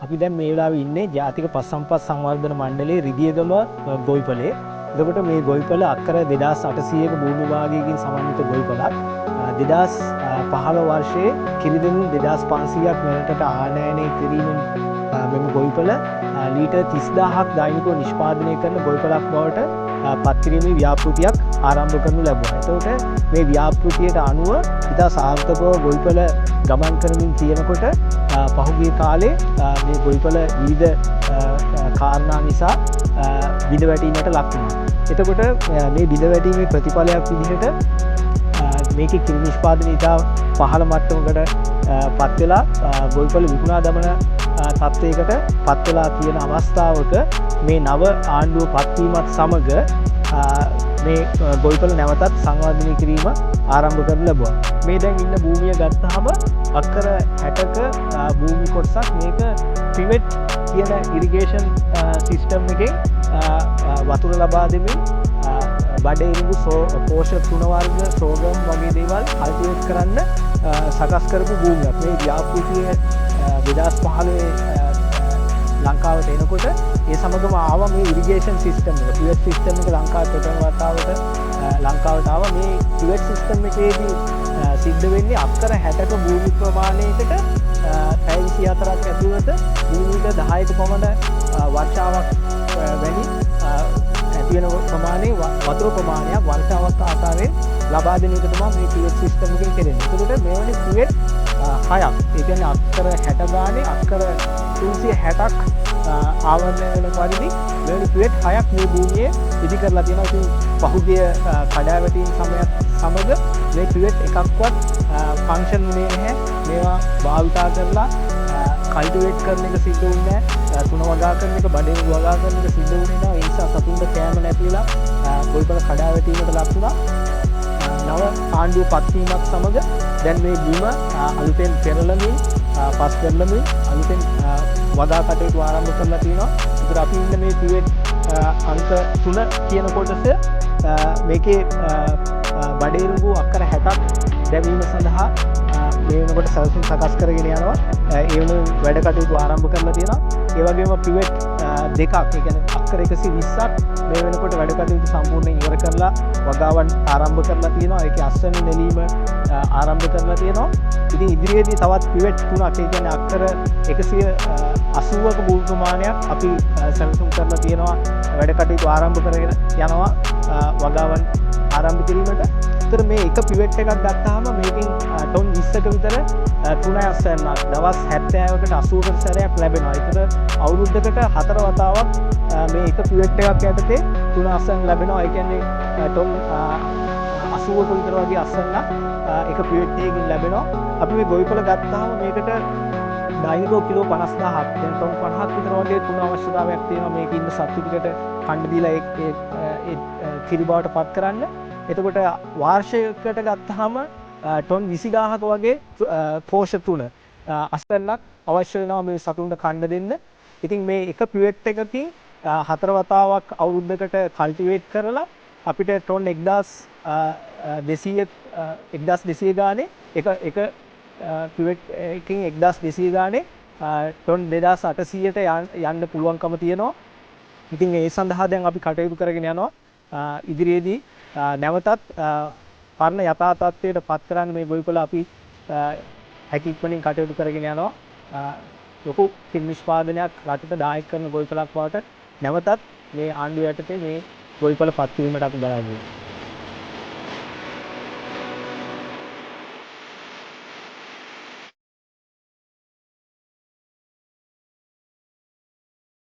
අපි දැන් මේ වෙලාවේ ඉන්නේ ජාතික පස් සම්පත් සංවර්ධන මණ්ඩලයේ රිදියගම ගොවිපලේ. එතකොට මේ ගොවිපල අක්කර 2800ක භූමි භාගයකින් සමන්විත ගොවිපලක්. 2015 වර්ෂයේ කිරිදෙනු 2500ක් මෙරටට ආනයනය කිරීමෙන් මෙම ගොවිපල ලීටර් 30000ක් දෛනිකව නිෂ්පාදනය කරන ගොවිපලක් බවට පත්කිරීමේ ව්‍යාපෘතියක් ආරම්භ කරනු ලැබුවා. එතකොට මේ ව්‍යාපෘතියට අනුව ඉතා සාර්ථකව ගොවිපල ගමන් කරමින් තියෙනකොට පහුගිය කාලේ මේ ගොවිපල විවිධ කාරණා නිසා බිඳ වැටීමට ලක් වුණා. එතකොට මේ බිඳ වැටීමේ ප්‍රතිඵලයක් විදිහට මේකේ කිරි නිෂ්පාදනය ඉතා පහළ මට්ටමකට පත් වෙලා ගොවිපල විකුණා දමන තත්ත්වයකට පත් වෙලා තියෙන අවස්ථාවක මේ නව ආණ්ඩුව පත්වීමත් සමග මේ ගොවිපල නැවතත් සංවර්ධනය කිරීම ආරම්භ කරන්න ලැබුවා. මේ දැන් ඉන්න භූමිය ගත්තාම අක්කර 60ක භූමි කොටසක් මේක පිවෙට් කියන ඉරිගේෂන් සිස්ටම් එකෙන් වතුර ලබා දෙමින් බඩ ඉරිඟු පෝෂක තුන වර්ග සෝගම් වගේ දේවල් කල්ටිවේට් කරන්න සකස් කරපු භූමියක්. මේ ව්‍යාපෘතිය 2015 ලංකාවට එනකොට ඒ සමගම ආවා මේ ඉරිගේෂන් සිස්ටම් එක. පිවෙට් සිස්ටම් එක ලංකාවට ප්‍රථම වතාවට ලංකාවට ආවා. මේ පිවෙට් සිස්ටම් එකේදී සිද්ධ වෙන්නේ අක්කර 60ක භූමි ප්‍රමාණයකට පැය 24ක් ඇතුළත මිලිමීටර් 10ක පමණ වර්ෂාවක් වැනි ඇති වෙන ප්‍රමාණයේ වතුර ප්‍රමාණයක් වර්ෂාවක් ආකාරයෙන් ලබා දෙන එක තමයි මේ පිවෙට් සිස්ටම් එකෙන් කෙරෙන්නේ. ඒකට මේ වගේ පිවෙට් 6ක්, ඒ කියන්නේ අක්කර 60 ගානේ අක්කර 360ක් ආවරණය වෙන පරිදි මේ පිවෙට් 6ක් මේ භූමියේ ඉදි කරලා තියෙනවා. ඉතින් පහුගිය කඩාවැටීම් සමයත් සමග මේ පිවෙට් එකක්වත් ෆන්ක්ෂන් වෙන්නේ නැහැ. මේවා භාවිතා කරලා කල්ටිවේට් කරන එක සිද්ධ වෙන්නේ නැහැ. තුන වගා කරන එක, බඩේ වගා කරන එක සිද්ධ වෙන්නේ නැහැ. ඒ නිසා සතුන්ට කෑම නැතිලා ගොවිපල කඩාවැටීමට ලක් වුණා. නව ආණ්ඩුව පත්වීමත් සමග දැන් මේ බිම අලුතෙන් පෙරළමින් පස් කරලමින් අලුතෙන් වගා කටයුතු ආරම්භ කරලා තියෙනවා. ඒතර අපි ඉන්න මේ පිවෙට් අංක 3 කියන කොටස මේකේ බඩේරුඟු අක්කර 60ක් දැමීම සඳහා මේ වෙනකොට සැලසුම් සකස් කරගෙන යනවා. ඒ වෙන වැඩ කටයුතු ආරම්භ කරලා තියෙනවා. ඒ වගේම පිවෙට් දෙකක්, ඒ කියන්නේ අක්කර 120ක් මේ වෙනකොට වැඩ කටයුතු සම්පූර්ණයෙන් ඉවර කරලා වගාවන් ආරම්භ කරලා තියෙනවා. ඒකේ අස්වැනි නෙලීම ආරම්භ කරලා තියෙනවා. ඉතින් ඉදිරියේදී තවත් පිවෙට් 3ක්, ඒ කියන්නේ අක්කර 180ක භූමි ප්‍රමාණයක් අපි සැලසුම් කරලා තියෙනවා. වැඩ කටයුතු ආරම්භ කරගෙන යනවා වගාවන් ආරම්භ කිරීමට. ඒතර මේ එක පිවෙට් එකක් ගත්තාම මේකෙන් ටොන් 20ක විතර තුනයි අස්වැන්නක් දවස් 70කට 80කට සැරයක් ලැබෙනවා. ඒතර අවුරුද්දකට 4 වතාවක් මේ එක පිවෙට් එකක් යටතේ තුන අස්වැන්න ලැබෙනවා. ඒ කියන්නේ ටොන් 80ක විතර වගේ අස්වැන්නක් එක පිවෙට් එකකින් ලැබෙනවා. අපි මේ ගොවිපල ගත්තාම මේකට දෛනිකව කිලෝ 50000ක්, දැන් ටොන් 50ක් විතර වගේ තුන අවශ්‍යතාවයක් තියෙනවා. මේක ඉන්න සත්තු ටිකට කන්න දීලා ඒ කිරි බවට පත් කරන්න. එතකොට වාර්ෂයකට ගත්තාම ටොන් 20000ක වගේ පෝෂක තුන අස්වැන්නක් අවශ්‍ය වෙනවා මේ සතුන්ට කන්න දෙන්න. ඉතින් මේ එක පිවෙට් එකකින් 4 වතාවක් අවුරුද්දකට කල්ටිවේට් කරලා අපිට ටොන් 1200 ගානේ එක පිවෙට් එකකින් 1200 ගානේ ටොන් 2800ට යන්න පුළුවන්කම තියෙනවා. ඉතින් ඒ සඳහා දැන් අපි කටයුතු කරගෙන යනවා. ඉදිරියේදී නැවතත් පරණ යථා තත්ත්වයට පත් කරන්න මේ ගොවිපල අපි හැකි ඉක්මනින් කටයුතු කරගෙන යනවා. ලොකු කිරි නිෂ්පාදනයක් රටට දායක කරන ගොවිපලක් බවට නැවතත් මේ ආණ්ඩුව යටතේ මේ ගොවිපල පත්වීමට අපි බලාපොරොත්තු වෙනවා.